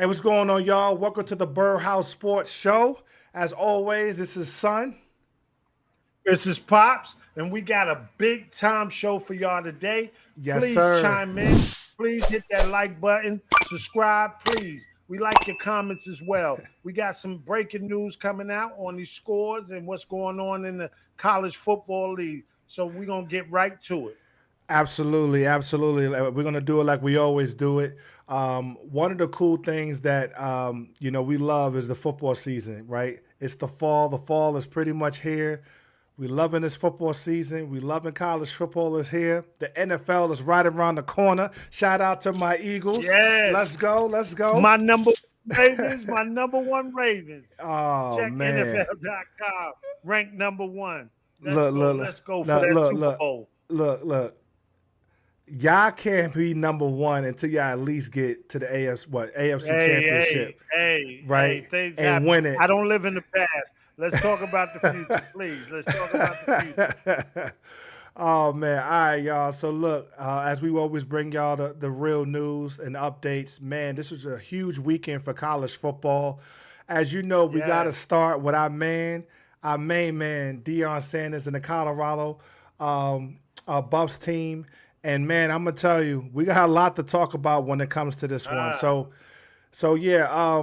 what's going on, y'all? Welcome to the Birdhouse Sports Show. As always, this is Son. This is Pops, and we got a big time show for y'all today. Yes, Please sir. chime in. Please hit that like button. Subscribe, please. We like your comments as well. We got some breaking news coming out on these scores and what's going on in the college football league. So we're going to get right to it. Absolutely, absolutely. We're gonna do it like we always do it. One of the cool things that we love is the football season, right? It's the fall. The fall is pretty much here. We loving this football season. We loving college football is here. The NFL is right around the corner. Shout out to my Eagles. Let's Yes. go. Let's go. My number Ravens, my number one Ravens. Oh Check man. NFL.com, ranked number one. Let's Look, go. look, look, Let's go for look, that look, Super look, Bowl. look. Y'all can't be number one until y'all at least get to the AFC Hey, Championship, hey, hey, hey, right? things And happen. win I it. don't live in the past. Let's talk about the future, please. Let's talk about the future. Oh man, all right, y'all. So look, as we always bring y'all the real news and updates, man, this was a huge weekend for college football. As you know, we got to Yes. start with our main man, Deion Sanders and the Colorado Buffs team. And man, I'm gonna tell you, we got a lot to talk about when it comes to this one. Ah, So yeah,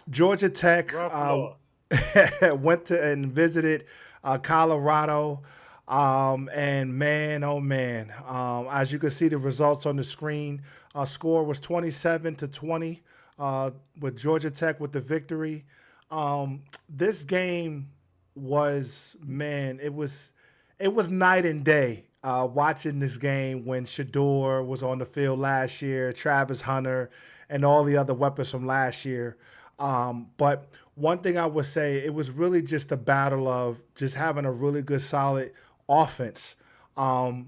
Georgia Tech rough loss. went to and visited Colorado. And man, oh man, as you can see the results on the screen, score was 27-20 with Georgia Tech with the victory. This game was, man, it was night and day watching this game when Shador was on the field last year, Travis Hunter, and all the other weapons from last year. But one thing I would say, it was really just a battle of just having a really good, solid offense. The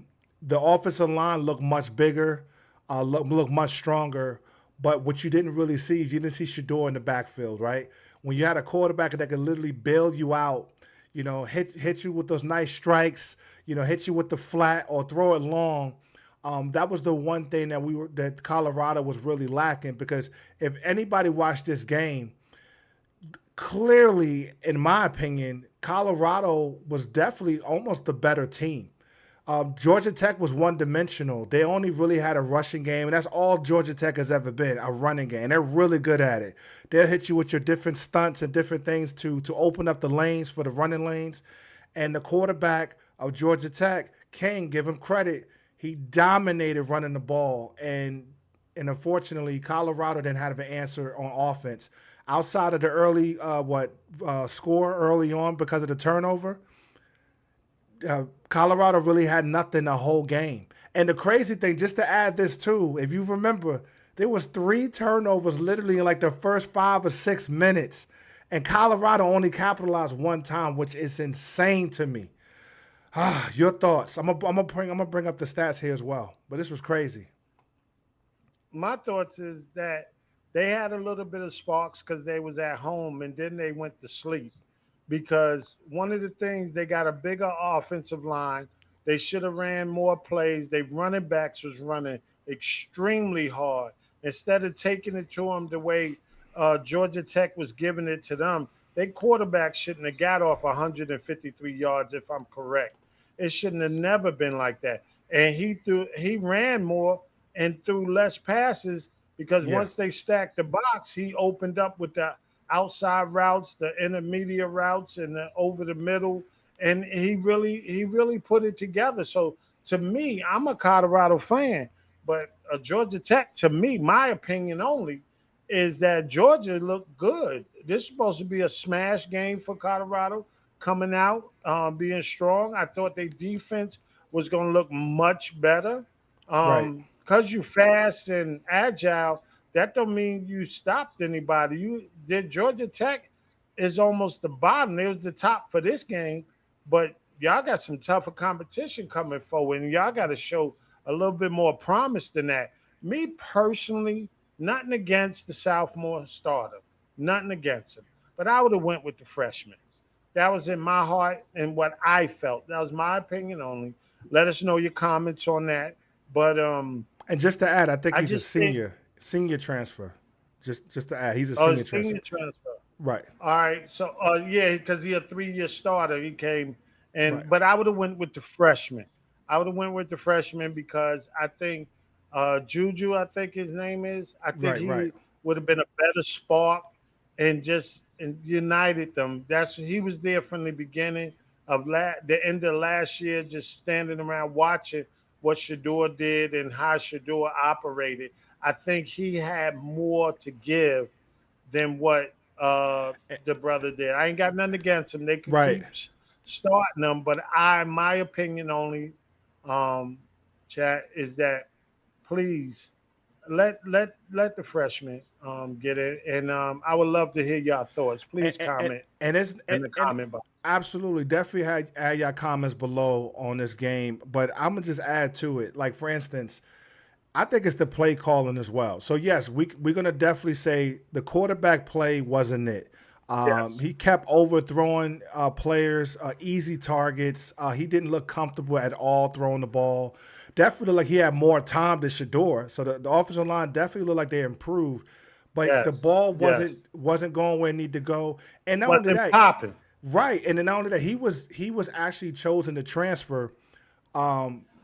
offensive line looked much bigger, looked much stronger. But what you didn't really see is you didn't see Shador in the backfield, right? When you had a quarterback that could literally bail you out, hit you with those nice strikes, hit you with the flat or throw it long. That was the one thing that Colorado was really lacking, because if anybody watched this game, clearly, in my opinion, Colorado was definitely almost the better team. Georgia Tech was one dimensional. They only really had a rushing game, and that's all Georgia Tech has ever been, a running game. And they're really good at it. They'll hit you with your different stunts and different things to open up the lanes for the running lanes. And the quarterback of Georgia Tech, King, give him credit. He dominated running the ball. And unfortunately, Colorado didn't have an answer on offense. Outside of the early score early on because of the turnover, Colorado really had nothing the whole game. And the crazy thing, just to add this too, if you remember, there was 3 turnovers literally in like the first 5 or 6 minutes, and Colorado only capitalized one time, which is insane to me. Your thoughts? I'm gonna bring up the stats here as well, but this was crazy. My thoughts is that they had a little bit of sparks because they was at home and then they went to sleep. Because one of the things, they got a bigger offensive line. They should have ran more plays. They running backs was running extremely hard. Instead of taking it to them the way Georgia Tech was giving it to them, their quarterback shouldn't have got off 153 yards, if I'm correct. It shouldn't have never been like that. And he ran more and threw less passes because Yeah, once they stacked the box, he opened up with the outside routes, the intermediate routes, and the over the middle, and he really put it together. So to me, I'm a Colorado fan, but Georgia Tech, to me, my opinion only, is that Georgia looked good. This is supposed to be a smash game for Colorado coming out, being strong. I thought their defense was going to look much better. right. Because you fast and agile, that don't mean you stopped anybody. You did. Georgia Tech is almost the bottom. They was the top for this game, but y'all got some tougher competition coming forward, and y'all got to show a little bit more promise than that. Me personally, nothing against the sophomore starter, nothing against him, but I would have went with the freshman. That was in my heart and what I felt. That was my opinion only. Let us know your comments on that. But And just to add, I think I he's a just think senior transfer. Just to add, he's a Oh, senior senior transfer. transfer. Right. All right. So, yeah, because he a 3-year starter. He came Right. but I would have went with the freshman. I would have went with the freshman because I think Juju, I think his name is. I think Right. Right. he would have been a better spark and just and united them. He was there from the beginning of the end of last year, just standing around watching what Shador did and how Shador operated. I think he had more to give than what the brother did. I ain't got nothing against him. They could Right. keep starting them, but my opinion only, um, chat is that please let the freshmen get it, and I would love to hear your thoughts. Please comment And it's in the and comment box. absolutely definitely add your comments below on this game, but I'm gonna just add to it. Like for instance, I think it's the play calling as well. So yes, we're gonna definitely say the quarterback play wasn't it. Yes. He kept overthrowing players, easy targets. He didn't look comfortable at all throwing the ball. Definitely like he had more time than Shador. So the offensive line definitely looked like they improved, but the Yes. ball Yes. wasn't going where it needed to go. And not only Wasn't that, popping. right, and then not only that, he was actually chosen to transfer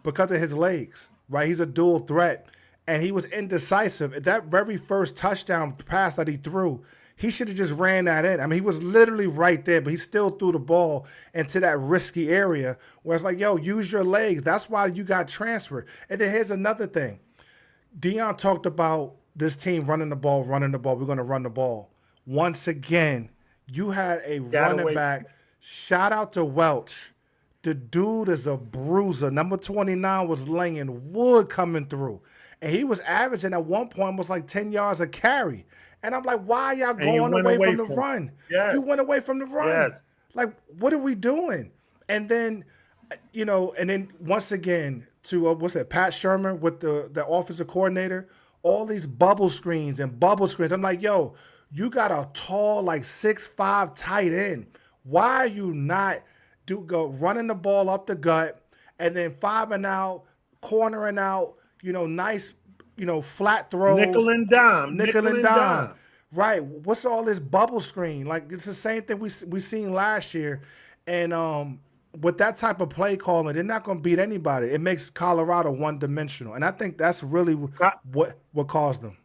because of his legs, right? He's a dual threat, and he was indecisive. That very first touchdown pass that he threw, he should have just ran that in. I mean, he was literally right there, but he still threw the ball into that risky area where it's like, yo, use your legs. That's why you got transferred. And then here's another thing. Dion talked about this team running the ball, running the ball. We're going to run the ball. Once again, you had a Got running away. back. Shout out to Welch. The dude is a bruiser. Number 29 was laying wood coming through. And he was averaging at one point was like 10 yards a carry. And I'm like, why y'all And you going went away away from the from. run? Yes. You went away from the run. Yes. Like, what are we doing? And then, and then once again to what's that? Pat Shermer with the offensive coordinator. All these bubble screens and bubble screens. I'm like, yo, you got a tall like 6'5" tight end. Why are you not go running the ball up the gut and then 5 and out, cornering out? Nice, flat throws, Nickel and dime. nickel Nickel and and dime. dime. Right. What's all this bubble screen? Like it's the same thing we seen last year, and with that type of play calling, they're not going to beat anybody. It makes Colorado one dimensional, and I think that's really what caused them.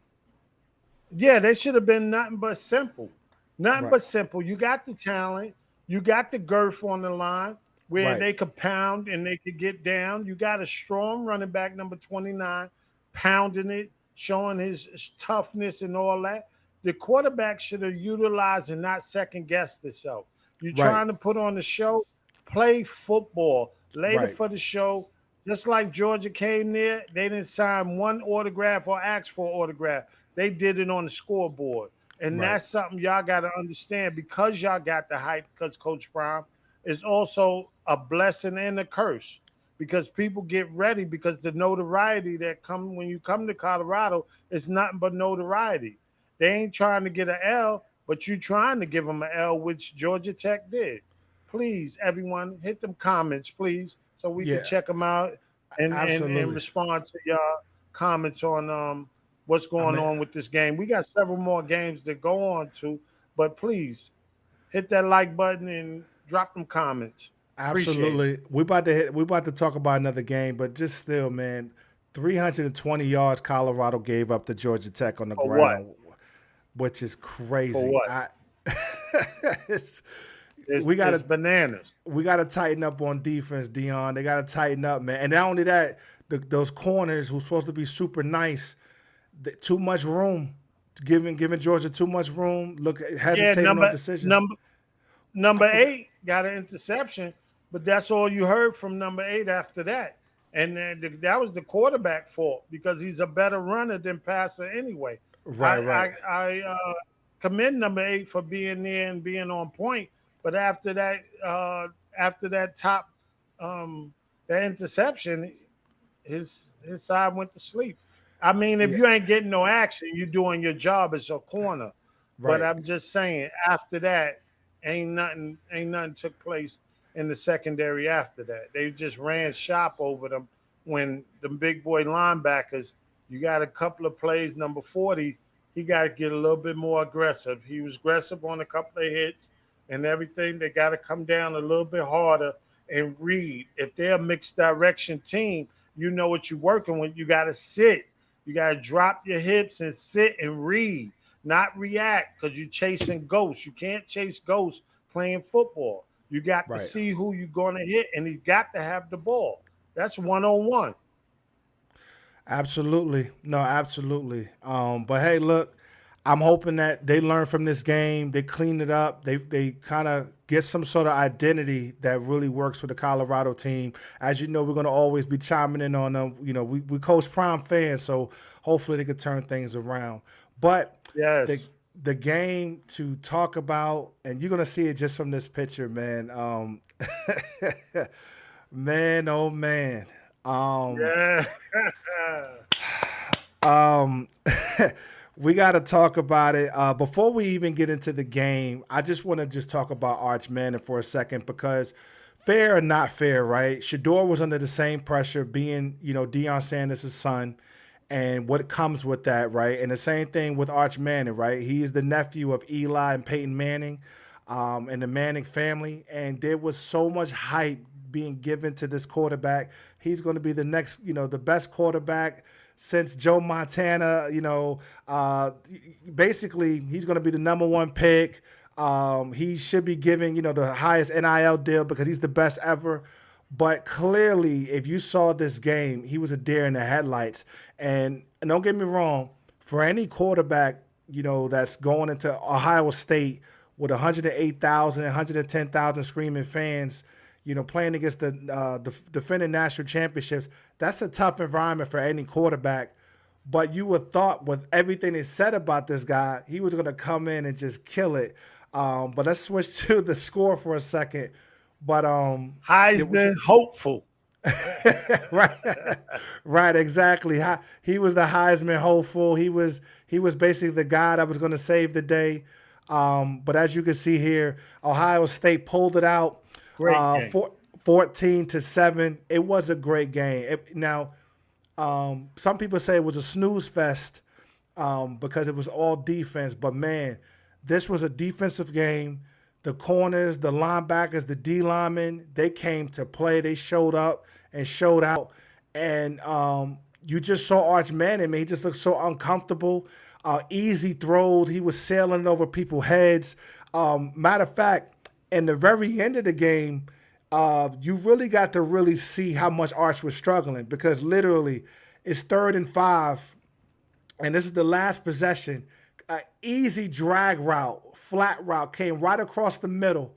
Yeah, they should have been nothing but simple. Nothing Right. but simple. You got the talent, you got the girth on the line where Right. they could pound and they could get down. You got a strong running back, number 29, pounding it, showing his toughness and all that. The quarterback should have utilized and not second guessed itself. You Right. trying to put on the show, play football. Later Right. for the show, just like Georgia came there, they didn't sign one autograph or ask for an autograph. They did it on the scoreboard. And Right. that's something y'all got to understand because y'all got the hype because Coach Brown is also a blessing and a curse because people get ready because the notoriety that come when you come to Colorado is nothing but notoriety. They ain't trying to get an L, but you trying to give them an L, which Georgia Tech did. Please, everyone, hit them comments, please, so we can Yeah. check them out and Absolutely. respond to y'all comments on what's I going mean, on with this game. We got several more games to go on to, but please hit that like button and drop them comments. Appreciate it. absolutely. We about to talk about another game, but just still, man, 320 yards Colorado gave up to Georgia Tech on the For what? ground, which is For crazy. what? It's, It's, we it's gotta bananas. we gotta tighten up on defense, Dion. They gotta tighten up, man. And not only that, those corners who's supposed to be super nice, too much room, giving Georgia too much room. Look, Yeah, hesitating on number decisions. number I number forgot. 8 got an interception, but that's all you heard from number 8 after that. And that was the quarterback fault because he's a better runner than passer anyway. Right, right, I commend number 8 for being there and being on point, but after that top um, that interception, his side went to sleep. I mean, if yeah, you ain't getting no action, you doing your job as a corner. But right, I'm just saying, after that, ain't nothing took place in the secondary after that. They just ran shop over them when the big boy linebackers. You got a couple of plays, number 40. he got to get a little bit more aggressive. He was aggressive on a couple of hits and everything. They got to come down a little bit harder and read. If they're a mixed direction team, you know what you're working with. You got to sit. You got to drop your hips and sit and read, not react because you're chasing ghosts. You can't chase ghosts playing football. You got to Right. see who you're going to hit, and he got to have the ball. That's 1-on-1. Absolutely. No, absolutely. But hey, look, I'm hoping that they learn from this game. They clean it up. They kind of get some sort of identity that really works for the Colorado team. As you know, we're going to always be chiming in on them. You know, we Coach Prime fans, so hopefully they can turn things around. But the Yes. the game to talk about, and you're going to see it just from this picture, man. Man, oh man. Um, Yeah. Um, we got to talk about it. Before we even get into the game, I just want to just talk about Arch Manning for a second because fair or not fair, right? Shador was under the same pressure being, Deion Sanders' son and what comes with that, right? And the same thing with Arch Manning, right? He is the nephew of Eli and Peyton Manning and the Manning family. And there was so much hype being given to this quarterback. He's going to be the next, the best quarterback since Joe Montana, basically he's going to be the number one pick. He should be giving, the highest NIL deal because he's the best ever. But clearly, if you saw this game, he was a deer in the headlights. And don't get me wrong, for any quarterback, that's going into Ohio State with 108,000, 110,000 screaming fans, playing against the defending national championships, that's a tough environment for any quarterback. But you would thought with everything they said about this guy, he was going to come in and just kill it. But let's switch to the score for a second. But it was Heisman hopeful. right, right, exactly. He was the Heisman hopeful. He was basically the guy that was going to save the day. But as you can see here, Ohio State pulled it out. Great game. 14-7. It was a great game. Some people say it was a snooze fest because it was all defense. But, man, this was a defensive game. The corners, the linebackers, the D linemen, they came to play. They showed up and showed out. And you just saw Arch Manning. Man, he just looked so uncomfortable. Easy throws. He was sailing over people's heads. Matter of fact, in the very end of the game, you really got to really see how much Arch was struggling because literally it's 3rd and 5, and this is the last possession. Easy drag route, flat route came right across the middle,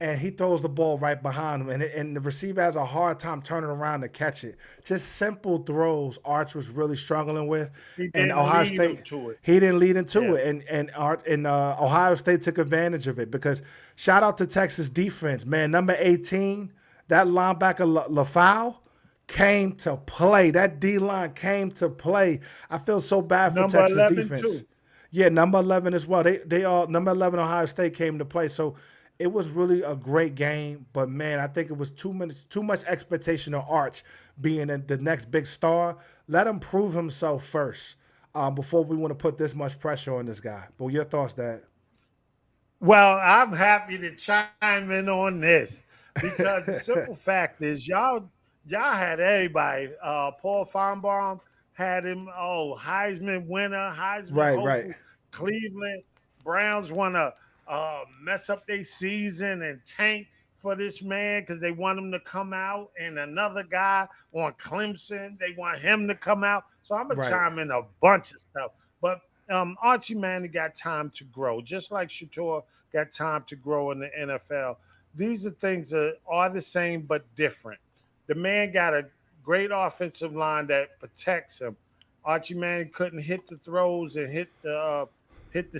and he throws the ball right behind him, and the receiver has a hard time turning around to catch it. Just simple throws Arch was really struggling with, He and didn't Ohio lead him State to it. he didn't lead into Yeah. it, and Ohio State took advantage of it because shout out to Texas defense, man. Number 18, that linebacker LaFau came to play. That D line came to play. I feel so bad for Number Texas 11 defense. too. Yeah, number 11 as well. They all number 11 Ohio State came to play. So it was really a great game, but man, I think it was too much expectation on Arch being the next big star. Let him prove himself first before we want to put this much pressure on this guy. But your thoughts, Dad? Well, I'm happy to chime in on this because the simple fact is y'all had everybody. Paul Feinbaum had him. Oh, Heisman winner, Heisman Right, right, hopeful. Cleveland Browns want to mess up their season and tank for this man because they want him to come out. And another guy on Clemson, they want him to come out. So I'm gonna right. chime in a bunch of stuff. But Archie Manning got time to grow, just like Shator got time to grow in the NFL. These are things that are the same but different. The man got a great offensive line that protects him. Archie Manning couldn't hit the throws and hit the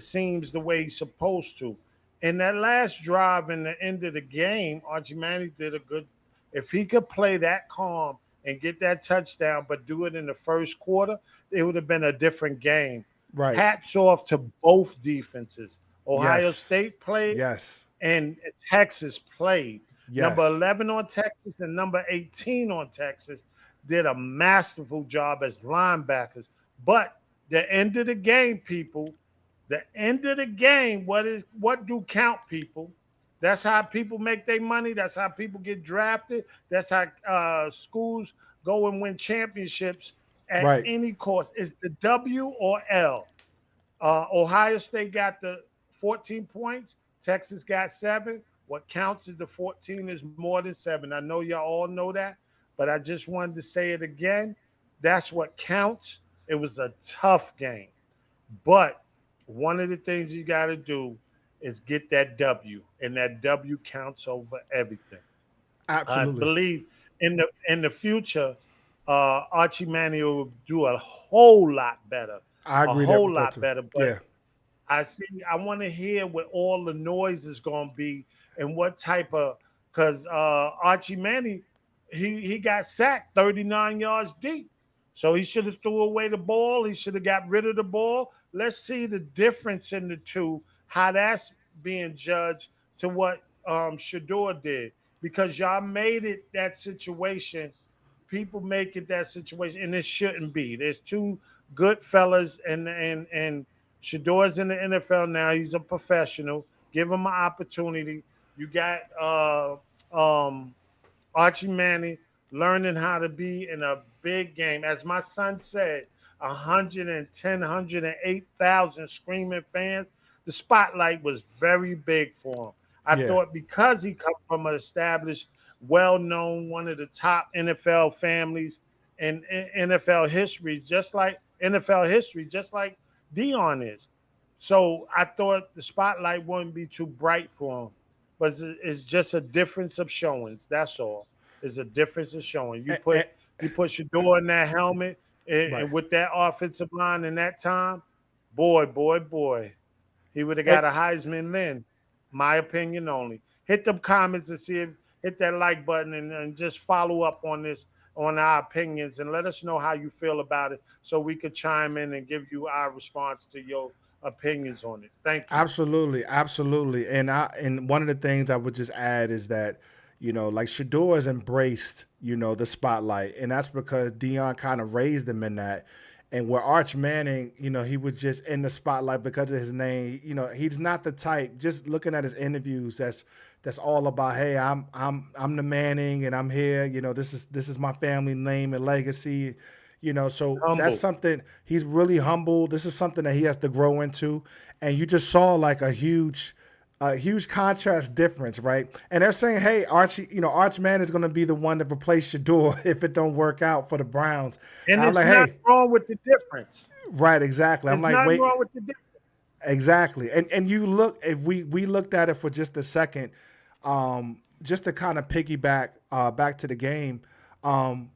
seams the way he's supposed to. In that last drive in the end of the game, Archie Manning did a good. If he could play that calm and get that touchdown, but do it in the first quarter, it would have been a different game. Right. Hats off to both defenses. Ohio Yes. State played Yes. and Texas played. Number Yes. 11 on Texas and number 18 on Texas did a masterful job as linebackers. But The end of the game, people. The end of the game. What do count, people? That's how people make their money. That's how people get drafted. That's how schools go and win championships at Right. any cost. It's the W or L. Ohio State got the 14 points. Texas got 7. What counts is the 14 is more than 7. I know y'all all know that, but I just wanted to say it again. That's what counts. It was a tough game. But one of the things you got to do is get that W, and that W counts over everything. I Absolutely. believe in the future, Archie Manning will do a whole lot better, I a agree that whole with that lot too. better. But Yeah. I want to hear what all the noise is going to be and what type of because Archie Manning he got sacked 39 yards deep, so he should have threw away the ball. He should have got rid of the ball. Let's see the difference in the two, how that's being judged to what Shador did because y'all made it that situation. People make it that situation, and it shouldn't be. There's two good fellas, and Shador's in the NFL now. He's a professional. Give him an opportunity. You got um, Archie Manning learning how to be in a big game. As my son said, 110, 108,000 screaming fans. The spotlight was very big for him. I Yeah. thought because he come from an established, well-known, one of the top NFL families in NFL history, just like Dion is. So I thought the spotlight wouldn't be too bright for him, but it's just a difference of showings. That's all. It's a difference of showing. You And, put and, you put Shador in that helmet right. and with that offensive line in that time, boy, he would have And got a Heisman then. My opinion only. Hit them comments and see if hit that like button and just follow up on this on our opinions and let us know how you feel about it so we could chime in and give you our response to your opinions on it. Thank you. absolutely, absolutely. And one of the things I would just add is that, like Shador has embraced, the spotlight, and that's because Dion kind of raised him in that. And where Arch Manning, he was just in the spotlight because of his name. He's not the type. Just looking at his interviews, that's all about, hey, I'm the Manning, and I'm here. This is my family name and legacy. So that's Humble. something he's really humble. This is something that he has to grow into, and you just saw like a huge contrast difference, right? And they're saying, hey, Archie, Archman is going to be the one to replace Shador if it don't work out for the Browns. And And I'm it's like, not hey, wrong with the difference. right, exactly. I'm There's like, nothing wait, wrong with the difference. exactly. And you look, if we looked at it for just a second, just to kind of piggyback back to the game, um,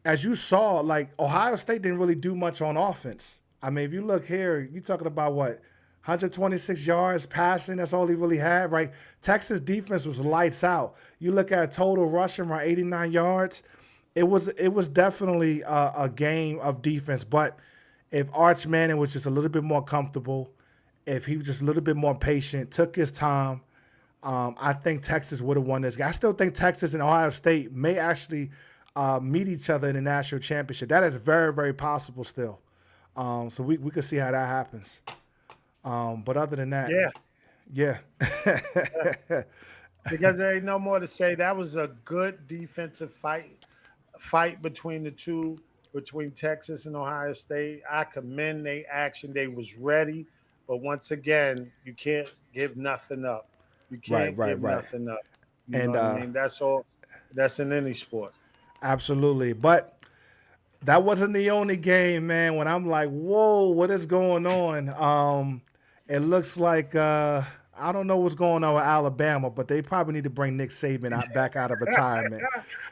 as you saw, like Ohio State didn't really do much on offense. I mean, if you look here, you're talking about what 126 yards passing. That's all he really had, right? Texas defense was lights out. You look at total rushing around 89 yards. It was definitely a game of defense. But if Arch Manning was just a little bit more comfortable, if he was just a little bit more patient, took his time, I think Texas would have won this game. I still think Texas and Ohio State may actually meet each other in the national championship. That is very, very possible still. So we could see how that happens. But other than that, Yeah. yeah. Because there ain't no more to say. That was a good defensive fight between the two, between Texas and Ohio State. I commend their action. They was ready. But once again, you can't give nothing up. You Right, can't right, give right. nothing up. You know And what I mean? That's all. That's in any sport. absolutely. But that wasn't the only game, man, when I'm like, whoa, what is going on? It looks like I don't know what's going on with Alabama, but they probably need to bring Nick Saban back out of retirement.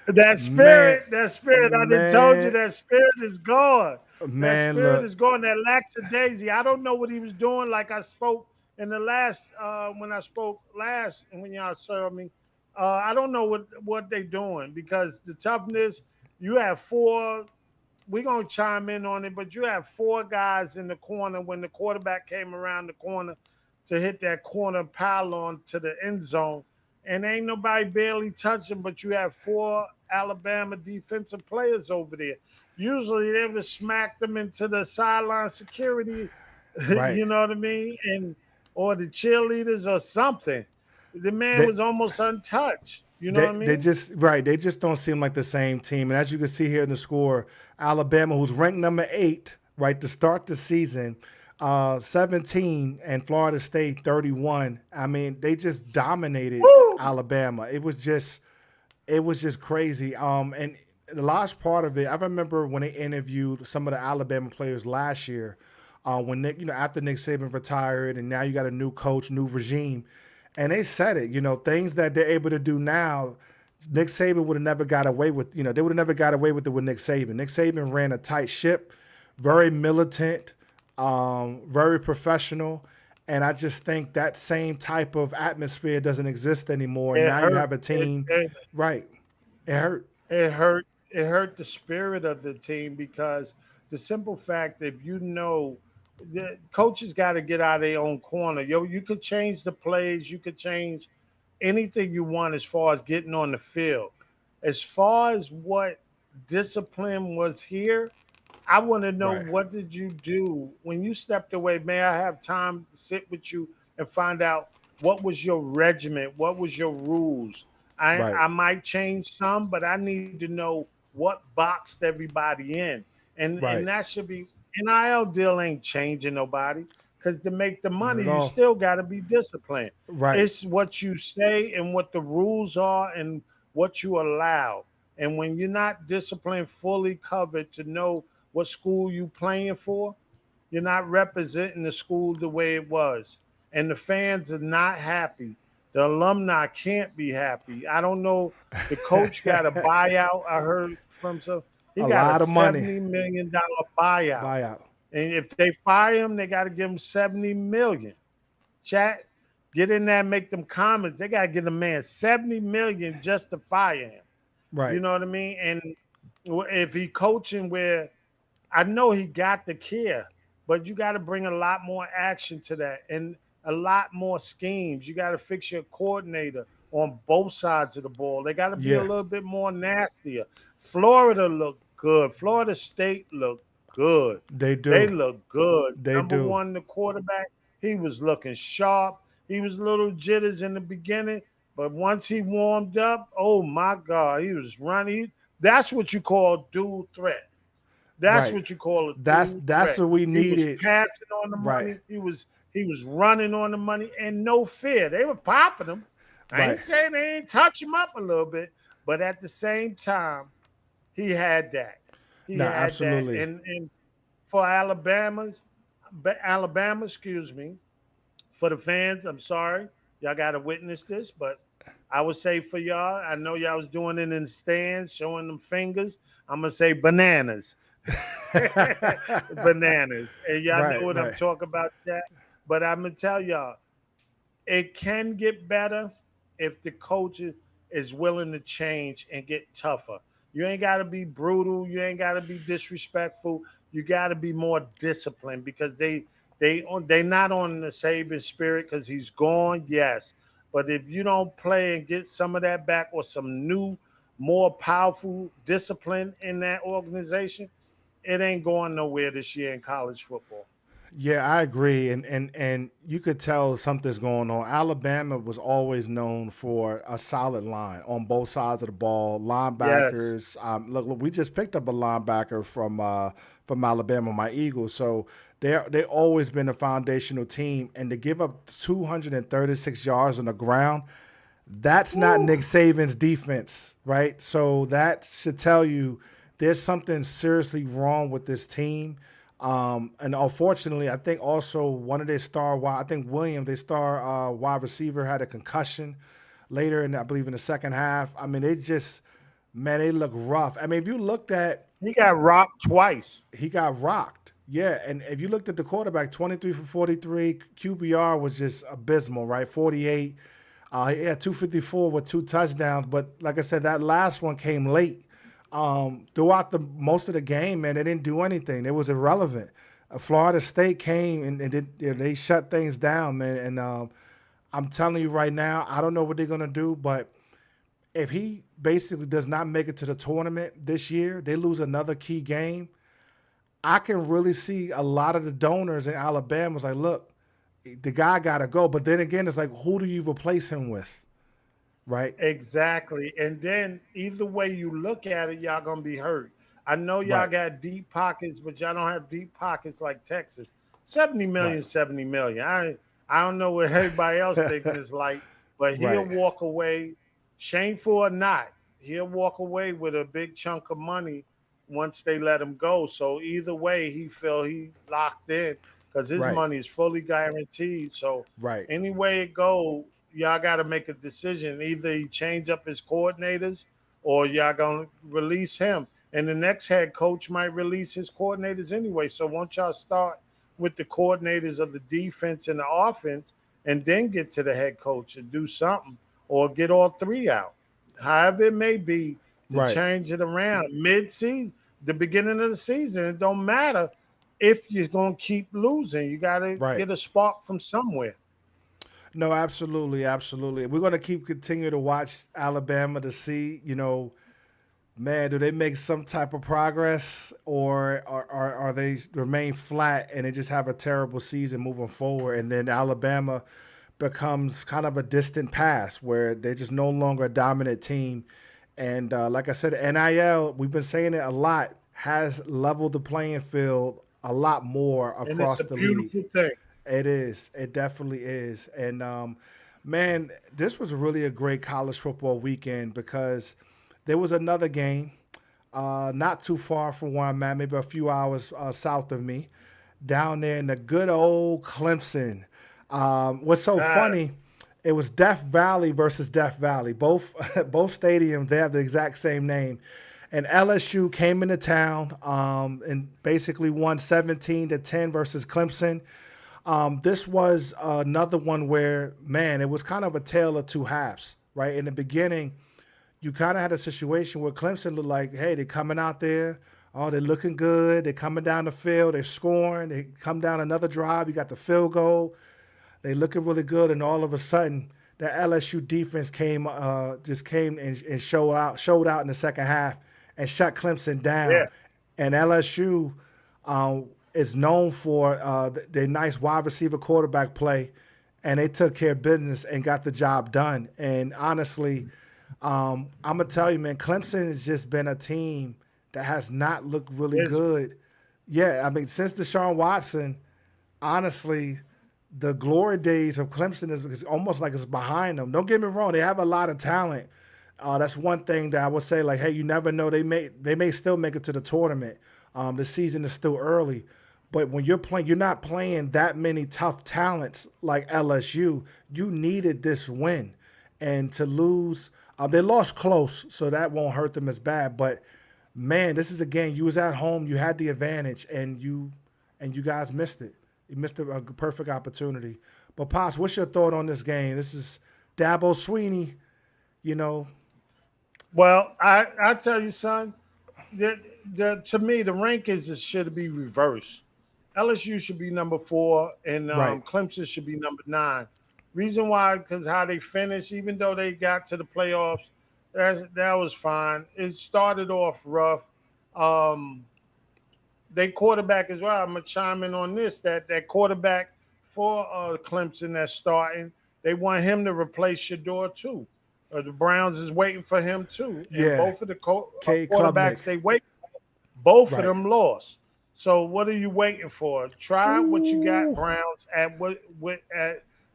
That Man, spirit, that spirit, I done told you man, that spirit is gone. That man, spirit look, is gone. That lackadaisy. I don't know what he was doing. Like I spoke in the last, when I spoke last, and when y'all saw me, I don't know what they doing because the toughness. You have four. We're gonna chime in on it, but you have four guys in the corner when the quarterback came around the corner to hit that corner pylon to the end zone, and ain't nobody barely touching, but you have four Alabama defensive players over there. Usually they would smack them into the sideline security, Right. you know what I mean? And or the cheerleaders or something. The man They, was almost untouched. You know what I they mean? just right. They just don't seem like the same team. And as you can see here in the score, Alabama, who's ranked number 8, right to start the season, 17, and Florida State 31. I mean, they just dominated Woo! Alabama. It was just crazy. And the large part of it, I remember when they interviewed some of the Alabama players last year, when Nick, after Nick Saban retired, and now you got a new coach, new regime, and they said it. Things that they're able to do now. Nick Saban would have never got away with. They would have never got away with it with Nick Saban. Nick Saban ran a tight ship, very militant, very professional. And I just think that same type of atmosphere doesn't exist anymore. And It now you hurt. have a team, right? It hurt. It hurt. It hurt the spirit of the team because the simple fact, if you know, the coaches got to get out of their own corner. Yo, you could change the plays, you could change anything you want as far as getting on the field. As far as what discipline was here, I want to know, Right. what did you do when you stepped away? May I have time to sit with you and find out what was your regiment? What was your rules? I, Right. I might change some, but I need to know what boxed everybody in. And Right. that should be NIL deal ain't changing nobody because to make the Not money, at you all. still got to be disciplined. Right. It's what you say and what the rules are and what you allow. And when you're not disciplined, fully covered to know what school you playing for, you're not representing the school the way it was. And the fans are not happy. The alumni can't be happy. I don't know. The coach got a buyout. I heard from some. He A got a lot of money. $70 million buyout. Buyout. And if they fire him, they got to give him 70 million. Chat, get in there and make them comments. They got to give the man 70 million just to fire him. You Right. know what I mean? And if he coaching where I know he got the care, but you got to bring a lot more action to that and a lot more schemes. You got to fix your coordinator on both sides of the ball. They got to be a Yeah. little bit more nastier. Florida looked good. Florida State looked good. They They do. look good. They Number do. one, the quarterback, he was looking sharp. He was a little jitters in the beginning, but once he warmed up, oh my God, he was running. That's what you call dual threat. That's Right. what you call a That's dual that's threat. what we He was needed. passing on the Right. money. He was running on the money and no fear. They were popping him. I ain't Right. saying they ain't touch him up a little bit, but at the same time, he had that. He No, had that. absolutely. And for Alabama, excuse me, for the fans, I'm sorry. Y'all got to witness this, but I would say for y'all, I know y'all was doing it in the stands, showing them fingers. I'm going to say bananas. Bananas. And y'all know Right. what I'm Right. talking about, chat. But I'm going to tell y'all, it can get better if the coach is willing to change and get tougher. You ain't got to be brutal. You ain't got to be disrespectful. You got to be more disciplined because they not on the Saban spirit because he's gone. Yes, but if you don't play and get some of that back or some new, more powerful discipline in that organization, it ain't going nowhere this year in college football. Yeah, I agree, and you could tell something's going on. Alabama was always known for a solid line on both sides of the ball. Yes, Linebackers. Look, we just picked up a linebacker from Alabama, my Eagles. So they always been a foundational team, and to give up 236 yards on the ground, that's not woo, Nick Saban's defense, right? So that should tell you there's something seriously wrong with this team. And unfortunately, I think also one of their I think Williams, their star wide receiver, had a concussion later, I believe in the second half. I mean, man, they look rough. I mean, if you looked at, he got rocked twice. he got rocked. Yeah, and if you looked at the quarterback, 23 for 43, QBR was just abysmal, right? 48. He had 254 with 2 touchdowns, but like I said, that last one came late. Throughout the most of the game, man, they didn't do anything. It was irrelevant. Florida State came they shut things down, man. And I'm telling you right now, I don't know what they're gonna do, but if he basically does not make it to the tournament this year, they lose another key game. I can really see a lot of the donors in Alabama was like, look, the guy got to go. But then again, it's like, who do you replace him with? Right? Exactly. And then either way you look at it, y'all gonna be hurt. I know y'all Right. got deep pockets, but y'all don't have deep pockets like Texas. 70 Right. million, 70 million. I don't know what everybody else thinking is like, but he'll Right. walk away, shameful or not, he'll walk away with a big chunk of money once they let him go. So either way, he feel he locked in because his Right. money is fully guaranteed. So Right. any way it go, y'all got to make a decision. Either he change up his coordinators, or y'all gonna release him. And the next head coach might release his coordinators anyway. So once y'all start with the coordinators of the defense and the offense, and then get to the head coach and do something, or get all three out. However it may be, to Right. change it around mid-season, the beginning of the season, it don't matter if you're gonna keep losing. You got to Right. get a spark from somewhere. No, absolutely, absolutely. We're gonna keep continue to watch Alabama to see, man, do they make some type of progress, or are they remain flat and they just have a terrible season moving forward, and then Alabama becomes kind of a distant past where they're just no longer a dominant team. And like I said, NIL, we've been saying it a lot, has leveled the playing field a lot more And it's across a the league. beautiful thing. It is. It definitely is. And man, this was really a great college football weekend because there was another game not too far from where I'm at, maybe a few hours south of me, down there in the good old Clemson. What's so Uh, funny? It was Death Valley versus Death Valley. Both both stadiums, they have the exact same name. And LSU came into town and basically won 17-10 versus Clemson. This was another one where, man, it was kind of a tale of two halves, right? In the beginning, you kind of had a situation where Clemson looked like, hey, they're coming out there. Oh, they're looking good. They're coming down the field. They're scoring. They come down another drive. You got the field goal. They looking really good. And all of a sudden, the LSU defense just came and showed out in the second half and shut Clemson down. yeah, And LSU is known for their nice wide receiver quarterback play, and they took care of business and got the job done. And honestly, I'm gonna tell you, man, Clemson has just been a team that has not looked really it's good. Yeah, I mean, since Deshaun Watson, honestly, the glory days of Clemson is almost like it's behind them. Don't get me wrong; they have a lot of talent. That's one thing that I would say. Like, hey, you never know; they may still make it to the tournament. The season is still early, but when you're playing, you're not playing that many tough talents like LSU. You needed this win, and to lose, they lost close, so that won't hurt them as bad. But man, this is a game. You was at home, you had the advantage, and you guys missed it. You missed a perfect opportunity. But Pops, what's your thought on this game? This is Dabo Sweeney. You know, well. I tell you, son. To me, the rankings should be reversed. LSU should be number 4, and right? Clemson should be number 9. Reason why? Because how they finished, even though they got to the playoffs, that was fine. It started off rough. Um, they quarterback as well. I'm gonna chime in on this. That quarterback for Clemson that's starting, they want him to replace Shador too. The Browns is waiting for him too, and Yeah, both of the K quarterbacks Klubnik. they wait, both of Right. them lost. So what are you waiting for? Try what you got, Ooh. Browns, at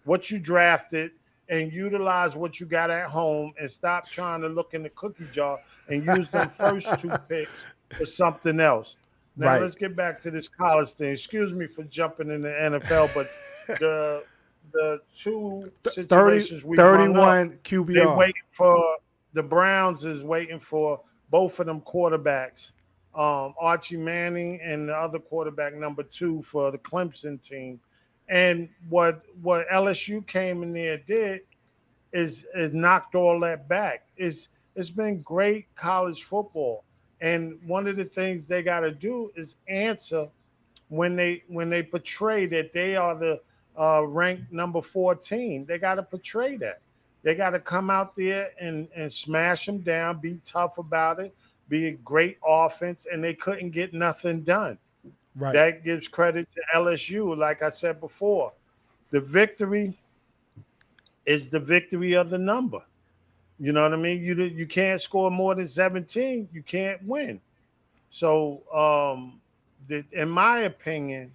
what you drafted, and utilize what you got at home, and stop trying to look in the cookie jar and use them first 2 picks for something else. Now Right. let's get back to this college thing. Excuse me for jumping in the NFL, but the the two 30, situations we brung up, 31 they QBR. waiting for the Browns is waiting for both of them quarterbacks, Archie Manning and the other quarterback number 2 for the Clemson team. And what LSU came in there did is knocked all that back. It's been great college football, and one of the things they got to do is answer when they portray that they are the ranked number 14. They got to portray that They got to come out there and smash them down, be tough about it, be a great offense, and they couldn't get nothing done. Right. That gives credit to LSU. Like I said before, the victory is the victory of the number. You know what I mean? You can't score more than 17, you can't win. So, in my opinion,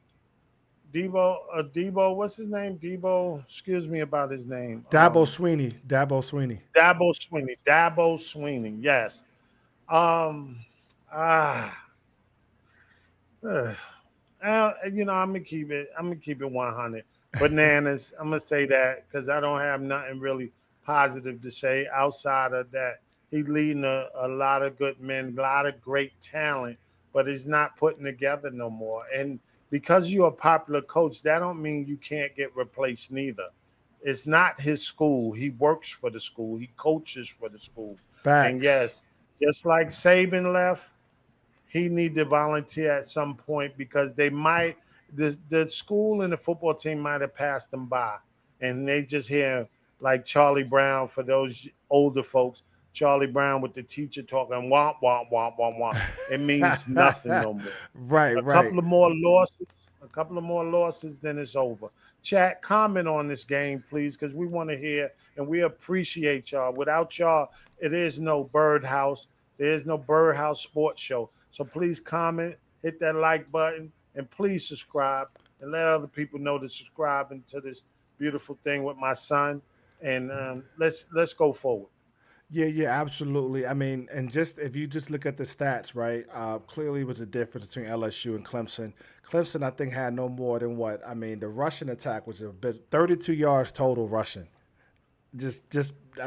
Debo, what's his name? Debo, excuse me about his name. Dabo Sweeney. Dabo Sweeney. Dabo Sweeney, yes. Um, ah, uh, I'm gonna keep it 100. Bananas. I'm gonna say that because I don't have nothing really positive to say outside of that. He's leading a lot of good men, a lot of great talent, but he's not putting together no more. And because you're a popular coach, that don't mean you can't get replaced neither. It's not his school. He works for the school. He coaches for the school. And Facts. yes, just like Saban left, he need to volunteer at some point because the school and the football team might have passed him by, and they just hear like Charlie Brown for those older folks. Charlie Brown with the teacher talking womp womp womp womp womp. It means nothing no more. Right, A right. couple of more losses, a couple of more losses, then it's over. Chat, comment on this game, please, because we want to hear and we appreciate y'all. Without y'all, it is no Birdhouse. There is no Birdhouse Sports Show. So please comment, hit that like button, and please subscribe and let other people know to subscribe into this beautiful thing with my son. And let's go forward. Yeah, yeah, absolutely. I mean, and just if you just look at the stats, right? Clearly was a difference between LSU and Clemson. Clemson, I think, had no more than what? I mean, the rushing attack was 32 yards total rushing. I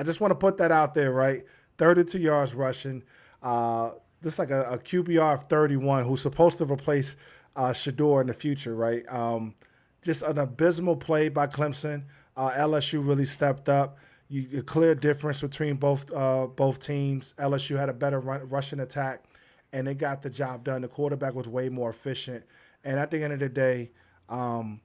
just want to put that out there, right? 32 yards rushing. Just like a QBR of 31, who's supposed to replace Shador in the future, right? Just an abysmal play by Clemson. LSU really stepped up. A clear difference between both teams. LSU had a better rushing attack, and they got the job done. The quarterback was way more efficient, and at the end of the day, um,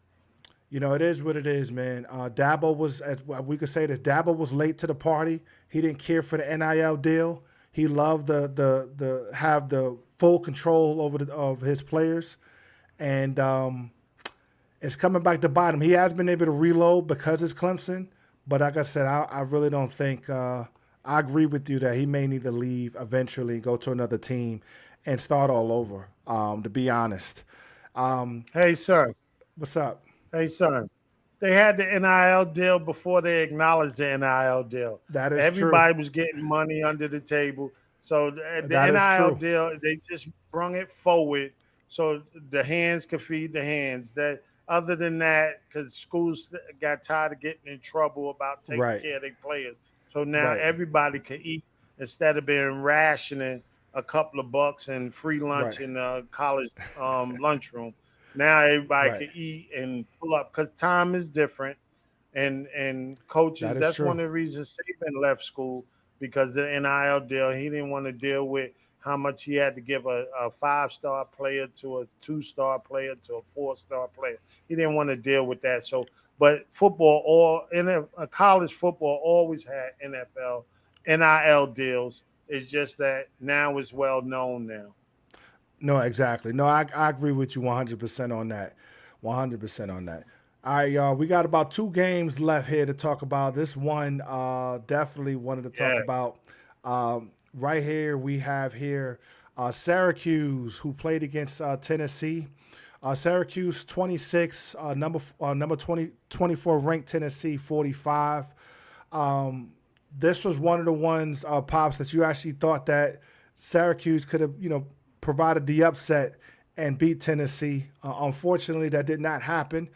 it is what it is, man. Dabo was, as we could say this, Dabo was late to the party. He didn't care for the NIL deal. He loved the have the full control over of his players, and it's coming back to bite him. He has been able to reload because it's Clemson, but like I said, I really don't think. I agree with you that he may need to leave eventually, go to another team, and start all over. To be honest, um, Hey, sir. what's up? Hey, son. They had the NIL deal before they acknowledged the NIL deal. That is true. Everybody was getting money under the table. So the That is NIL true. deal, they just brung it forward so the hands could feed the hands. That other than that, because schools got tired of getting in trouble about taking Right. care of their players. So now Right. everybody can eat instead of being rationing a couple of bucks and free Right. lunch in a college lunchroom. Now everybody Right. can eat and pull up because time is different. And coaches, That is that's one true. of the reasons Saban left school because the NIL deal. He didn't want to deal with how much he had to give a 5-star player to a 2-star player to a 4-star player. He didn't want to deal with that. So, but football or in a college football always had NFL NIL deals. It's just that now it's well known now. No, exactly. No, I agree with you 100% on that. 100% on that. All right, y'all. We got about 2 games left here to talk about. This one, definitely wanted to talk Yes. about. Right here, we have here Syracuse, who played against Tennessee. Syracuse 26, number 24 ranked Tennessee 45. Um, this was one of the ones, pops, that you actually thought that Syracuse could have, provided the upset and beat Tennessee. Unfortunately, that did not happen.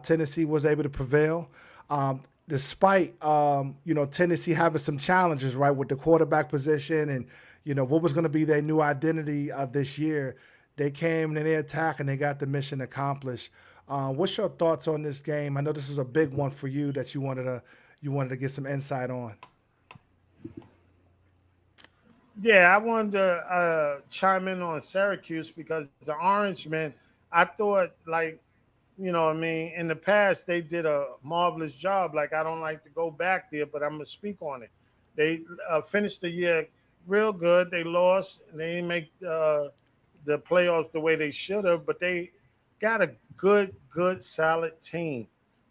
Tennessee was able to prevail. Despite Tennessee having some challenges, right, with the quarterback position and what was going to be their new identity this year, they came and they attacked and they got the mission accomplished. What's your thoughts on this game? I know this is a big one for you that you wanted to get some insight on. Yeah, I wanted to chime in on Syracuse because the Orange men, I thought like you know what I mean, in the past they did a marvelous job. Like I don't like to go back there, but I'm gonna speak on it. They finished the year real good. They lost. They didn't make the playoffs the way they should have, but they got a good, solid team.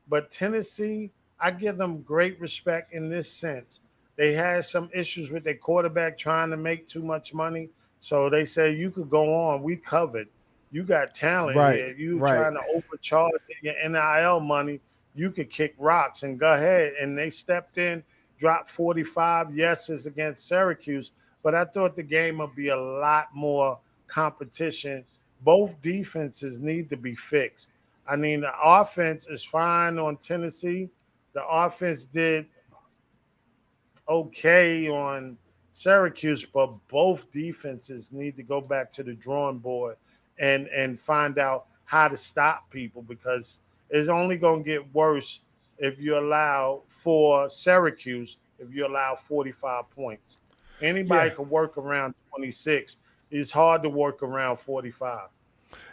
But Tennessee, I give them great respect in this sense. They had some issues with their quarterback trying to make too much money. So they say you could go on. We covered. You got talent Right, here. You right. trying to overcharge your NIL money. You could kick rocks and go ahead. And they stepped in, dropped 45 yeses against Syracuse. But I thought the game would be a lot more competition. Both defenses need to be fixed. I mean, the offense is fine on Tennessee. The offense did okay on Syracuse, but both defenses need to go back to the drawing board and find out how to stop people because it's only going to get worse if you allow for Syracuse if you allow 45 points. Anybody Yeah. can work around 26. It's hard to work around 45.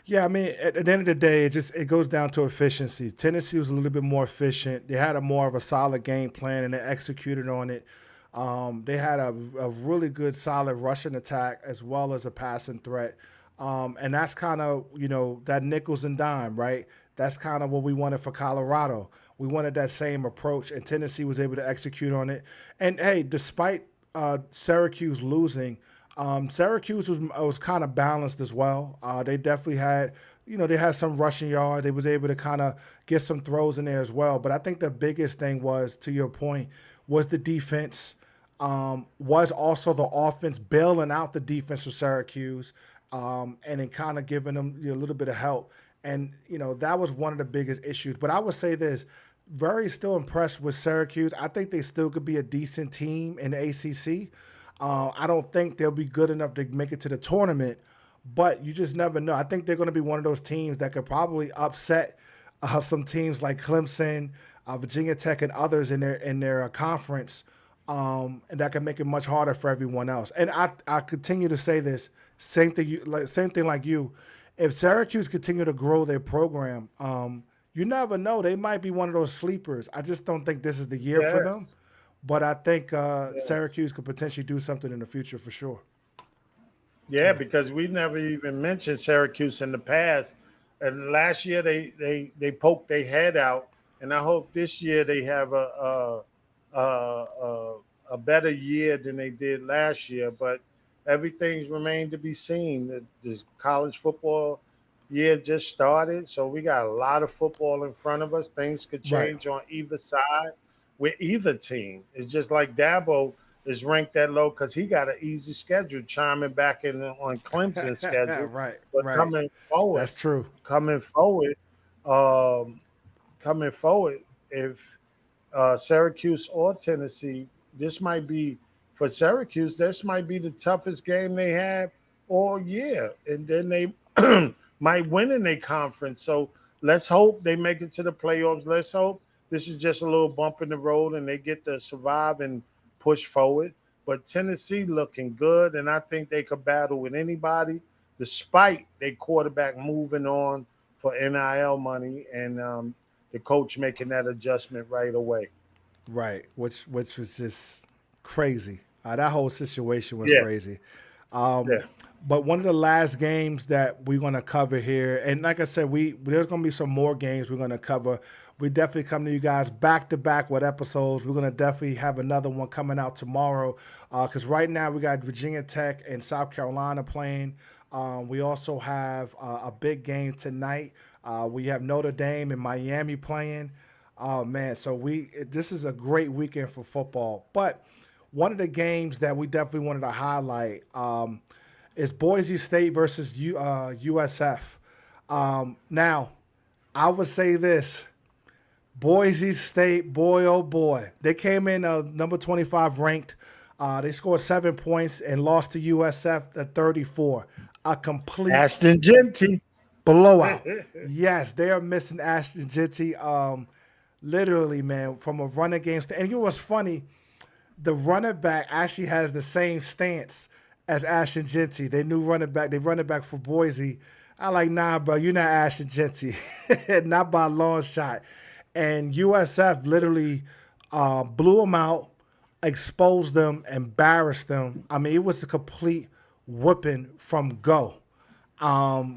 Yeah, I mean, at the end of the day, it goes down to efficiency. Tennessee was a little bit more efficient. They had a more of a solid game plan and they executed on it. They had a really good, solid rushing attack as well as a passing threat. And that's kind of that nickels and dime, right? That's kind of what we wanted for Colorado. We wanted that same approach, and Tennessee was able to execute on it. And hey, despite Syracuse losing, Syracuse was kind of balanced as well. They definitely had, they had some rushing yards. They was able to kind of get some throws in there as well. But I think the biggest thing was, to your point, was the defense. Was also the offense bailing out the defense for Syracuse, and then kind of giving them a little bit of help. And that was one of the biggest issues. But I would say this: very still impressed with Syracuse. I think they still could be a decent team in the ACC. I don't think they'll be good enough to make it to the tournament, but you just never know. I think they're going to be one of those teams that could probably upset some teams like Clemson, Virginia Tech, and others in their conference, and that can make it much harder for everyone else. And I continue to say this same thing like you. If Syracuse continue to grow their program, you never know. They might be one of those sleepers. I just don't think this is the year for them. Yes. But I think Yes. Syracuse could potentially do something in the future for sure. Yeah, Yeah. because we never even mentioned Syracuse in the past. And last year they poked their head out, and I hope this year they have a better year than they did last year. But everything's remained to be seen. The college football year just started, so we got a lot of football in front of us. Things could Right. change on either side with either team. It's just like Dabo is ranked that low because he got an easy schedule, chiming back in on Clemson's schedule. Right. But Right. That's true. coming forward, um, coming forward, if Syracuse or Tennessee, this might be for Syracuse. This might be the toughest game they have all year, and then they might win in a conference. So let's hope they make it to the playoffs. Let's hope this is just a little bump in the road and they get to survive and push forward. But Tennessee looking good, and I think they could battle with anybody, despite their quarterback moving on for NIL money and the coach making that adjustment right away. Right. Which was just crazy. That whole situation was Yeah, crazy. Um, yeah. but one of the last games that we're gonna cover here, and like I said, there's gonna be some more games we're gonna cover. We definitely come to you guys back to back with episodes. We're gonna definitely have another one coming out tomorrow, because right now we got Virginia Tech and South Carolina playing. We also have a big game tonight. We have Notre Dame and Miami playing. Oh man, so this is a great weekend for football. But one of the games that we definitely wanted to highlight is Boise State versus USF. Now, I would say this: Boise State, boy oh boy, they came in number 25 ranked. They scored 7 points and lost to USF at 34. A complete Ashton Genty. blowout. Yes, they are missing Ashton Jitty. Literally, man, from a running game. And you know what's funny? The running back actually has the same stance as Ashton Genty. They running back for Boise. I like, nah, bro, you're not Ashton Genty. not by a long shot. And USF literally blew them out, exposed them, embarrassed them. I mean, it was the complete whipping from go.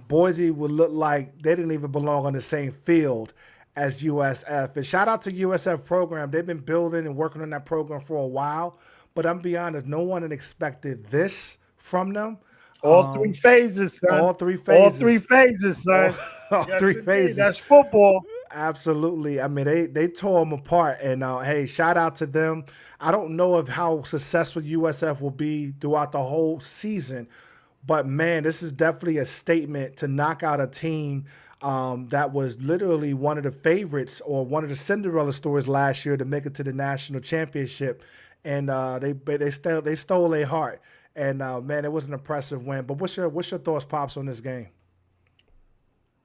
Boise would look like they didn't even belong on the same field as USF. And shout out to USF program. They've been building and working on that program for a while. But I'm be honest, no one had expected this from them. All three phases, son. All three phases. All three phases, son. All yes, three indeed. phases. That's football. Absolutely. I mean, they tore them apart. And hey, shout out to them. I don't know of how successful USF will be throughout the whole season, but man, this is definitely a statement to knock out a team that was literally one of the favorites or one of the Cinderella stories last year to make it to the national championship. And they stole their heart. And man, it was an impressive win. But what's your thoughts, Pops, on this game?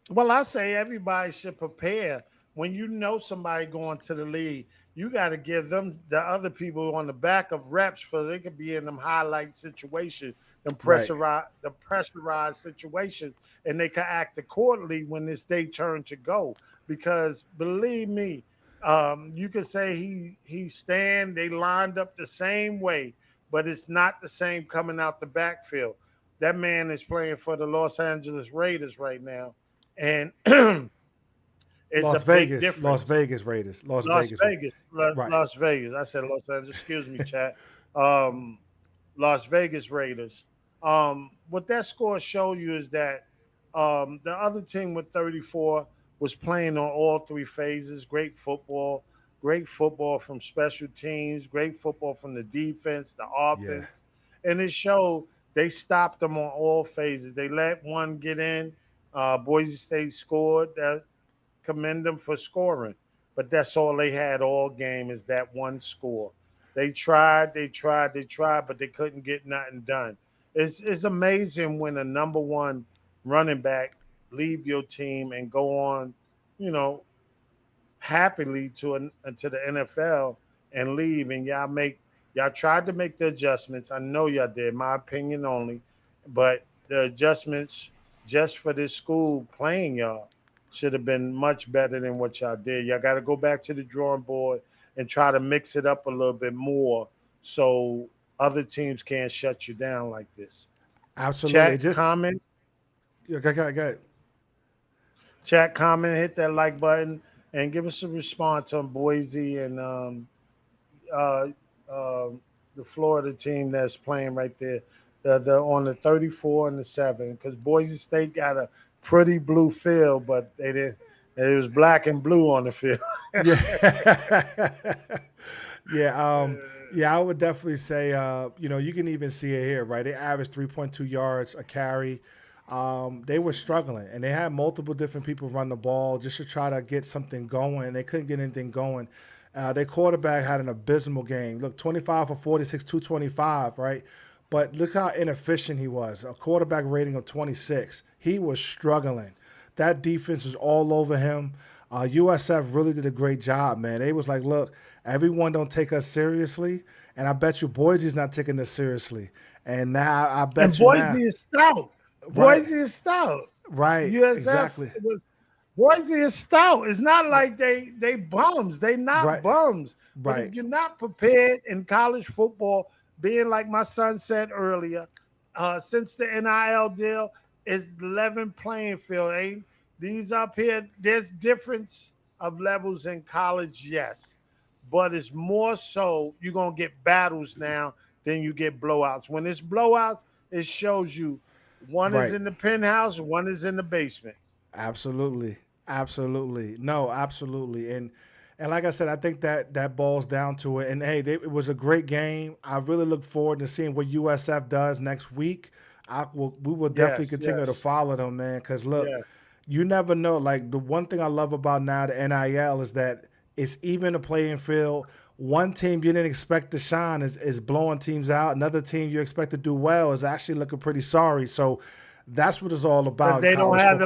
Well, I say everybody should prepare. When you know somebody going to the league, you got to give them the other people on the back of reps for they could be in them highlight situations, them pressurized situations, and they can act accordingly when it's their turn to go. Because believe me, you could say they lined up the same way, but it's not the same coming out the backfield. That man is playing for the Los Angeles Raiders right now. And it's Las a Vegas, big difference. Las Vegas Raiders. Las Vegas. Right. Las Vegas. I said Los Angeles. Excuse me, chat. Las Vegas Raiders. What that score showed you is that the other team with 34 was playing on all three phases. Great football from special teams, great football from the defense, the offense. Yeah. And it showed they stopped them on all phases. They let one get in. Boise State scored. Commend them for scoring, but that's all they had all game is that one score. They tried, but they couldn't get nothing done. It's amazing when a number one running back leave your team and go on, happily to the NFL and leave, and y'all tried to make the adjustments. I know y'all did, my opinion only, but the adjustments just for this school playing y'all should have been much better than what y'all did. Y'all got to go back to the drawing board and try to mix it up a little bit more so other teams can't shut you down like this. Absolutely. Chat, comment. Go. Chat, comment, hit that like button, and give us a response on Boise and the Florida team that's playing right there. They're on the 34 and the 7 because Boise State got a pretty blue field, but they didn't. It was black and blue on the field. Yeah. I would definitely say, you can even see it here, right? They averaged 3.2 yards a carry. They were struggling, and they had multiple different people run the ball just to try to get something going. They couldn't get anything going. Their quarterback had an abysmal game. Look, 25 for 46, 225, right? But look how inefficient he was. A quarterback rating of 26. He was struggling. That defense was all over him. USF really did a great job, man. They was like, look, everyone don't take us seriously, and I bet you Boise's not taking this seriously. And now I bet and Boise is stout. Right. Boise is stout. Right. USF exactly. Boise is stout. It's not like they bums. They not bums. But if you're not prepared in college football, being like my son said earlier, since the NIL deal is 11 playing field, ain't these up here? There's difference of levels in college, yes, but it's more so you're gonna get battles now than you get blowouts. When it's blowouts, it shows you one is in the penthouse, one is in the basement. Absolutely. No, absolutely. And like I said, I think that boils down to it. And hey, it was a great game. I really look forward to seeing what USF does next week. We will definitely continue to follow them, man. Because look, you never know. Like the one thing I love about now the NIL is that it's even a playing field. One team you didn't expect to shine is blowing teams out. Another team you expect to do well is actually looking pretty sorry. So that's what it's all about. They don't have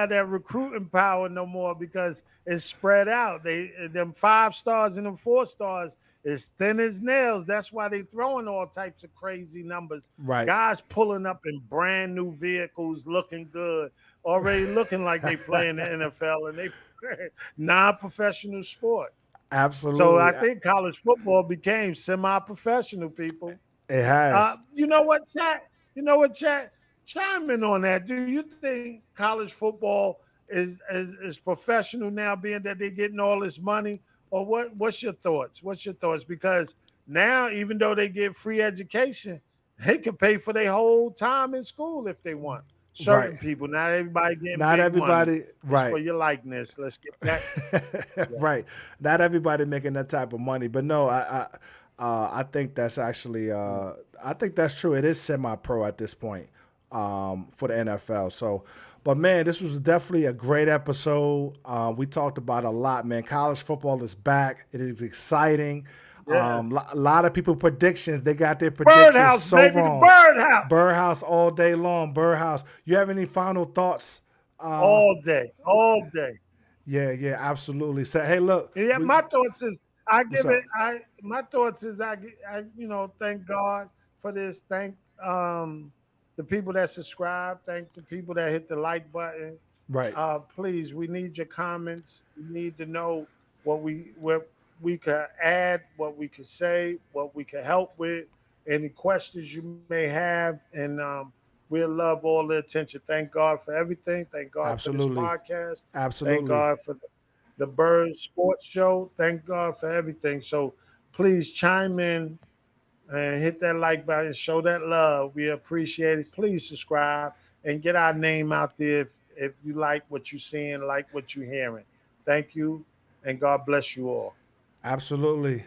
that recruiting power no more because it's spread out. Them 5 stars and them 4 stars is thin as nails. That's why they throwing all types of crazy numbers. Right. Guys pulling up in brand new vehicles, looking good, already looking like they play in the NFL, and they non-professional sport. So I Absolutely. think college football became semi-professional. People, It has. you know what, chat? You know what, chat? Chime in on that. Do you think college football is professional now, being that they're getting all this money, or what? What's your thoughts? What's your thoughts? Because now, even though they get free education, they can pay for their whole time in school if they want. Right. Certain people, not everybody getting Not big money. everybody. It's for Right. your likeness. Let's get back. Yeah. Right. Not everybody making that type of money, but no, I think that's actually, I think that's true. It is semi-pro at this point, for the NFL. So, but man, this was definitely a great episode. We talked about a lot, man. College football is back. It is exciting. Yes. A lot of people predictions. They got their predictions Birdhouse, so baby, the wrong. birdhouse. Birdhouse all day long. Birdhouse. You have any final thoughts? Uh, All day, all day. yeah, yeah, absolutely. So, hey, look, Yeah, we my thoughts is I what's give it. up? I my thoughts is thank God for this. Thank the people that subscribe. Thank the people that hit the like button. Right. Please, we need your comments. We need to know what we could add, what we could say, what we could help with, any questions you may have, and we'll love all the attention. Thank God for everything. Thank God for this Absolutely. podcast. Thank Absolutely. God for the Bird Sports Show. Thank God for everything. So please chime in and hit that like button, show that love. We appreciate it. Please subscribe and get our name out there if you like what you're seeing, like what you're hearing. Thank you, and God bless you all. Absolutely.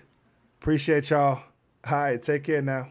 Appreciate y'all. All right. Take care now.